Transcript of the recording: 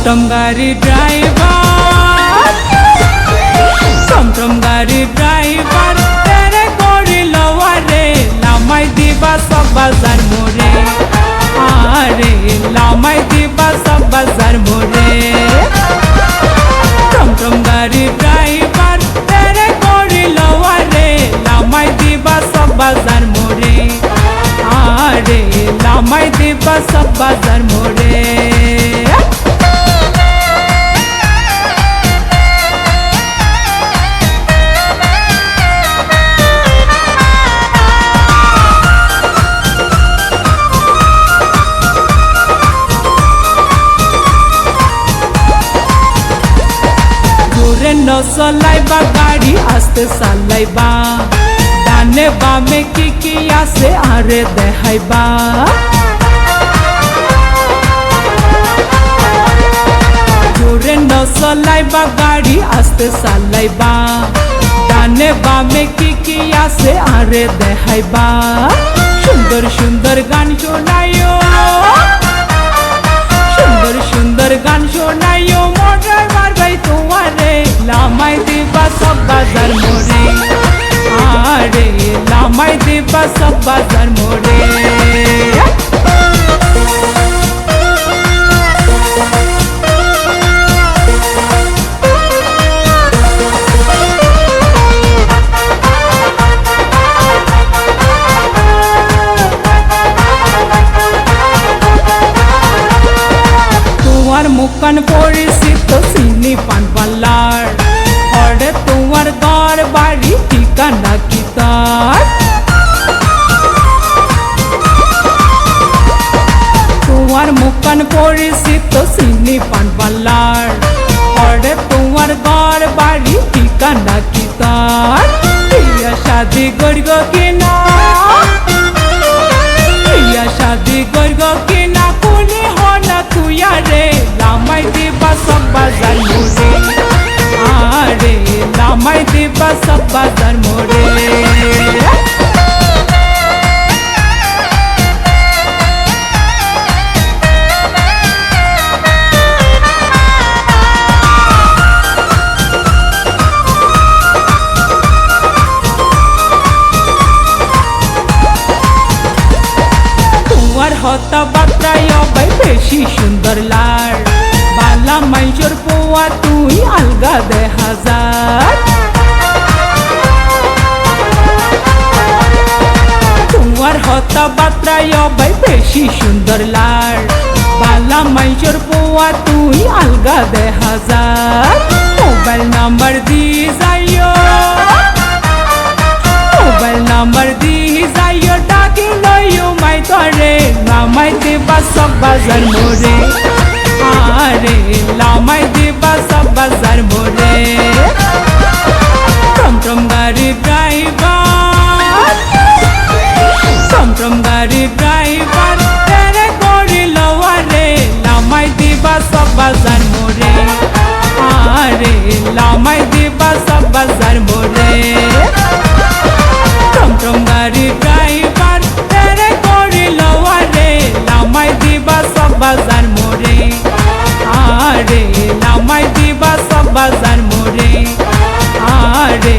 টমটম গাড়ি ড্রাইভার টমটম গাড়ি ড্রাইভার তেরে করিল আরে লামাই দিবা সব বাজার মোরে আরে লামাই দিবা সব বাজার মোরে টমটম গাড়ি ড্রাইভার তেরে করিল আরে লামাই দিবা সব বাজার মোরে আরে লামাই দিবা সব বাজার মোরে চলাইবা গাড়ি আস্তে চালাইবা ডানে বামে কি আছে আরে দেখাইবা জোরে নচলাইবা গাড়ি আস্তে চালাইবা ডানে বামে কি আছে আরে দেখাইবা সুন্দর সুন্দর গান শোনাইও সুন্দর সুন্দর গান শোনাইও মোটর মারবাই তোমারে লামাই দিবা সব বাজার মোরে আরে লামাই দিবা সব বাজার মোরে মুখান পরিচিত চিনি পান পাল্লার হরে তোমার ঘর বাড়ি ঠিকানা কি তার তোমার মুখান পরিচিত চিনি পান পাল্লার হরে তোমার ঘর বাড়ি ঠিকানা কি তার বিয়া শাদি করব কিনা বিয়া শাদি করব কিনা কোনে হনা তুই আরে লামাই দিবা সব বাজার মোরে আরে লামাই দিবা সব বাজার মোরে তোমার হতা বার্তায় অবাই বেশি সুন্দর লার বালা মাইজোর পোয়া তুই আলগা দে হাজার তোমার হতা বার্তায় অবাই বেশি সুন্দর লার বালা মাইজোর পোয়া তুই আলগা দে হাজার মোবাইল নাম্বার দি যাইও মোবাইল নাম্বার দি যাইও ডাকি লইও মাই তরে লামাই দিবা সব বাজার মোরে আরে লামাই দিবা সব বাজার মোরে টমটম গাড়ি ড্রাইভার টমটম গাড়ি ড্রাইভার তেরে করিল আরে লামাই দিবা সব বাজার মোরে আরে লামাই দিবা সব বাজার মোরে টমটম গাড়ি ড্রাইভার তেরে করিল আরে লামাই দিবা সব বাজার মোরে আরে লামাই দিবা সব বাজার মোরে আরে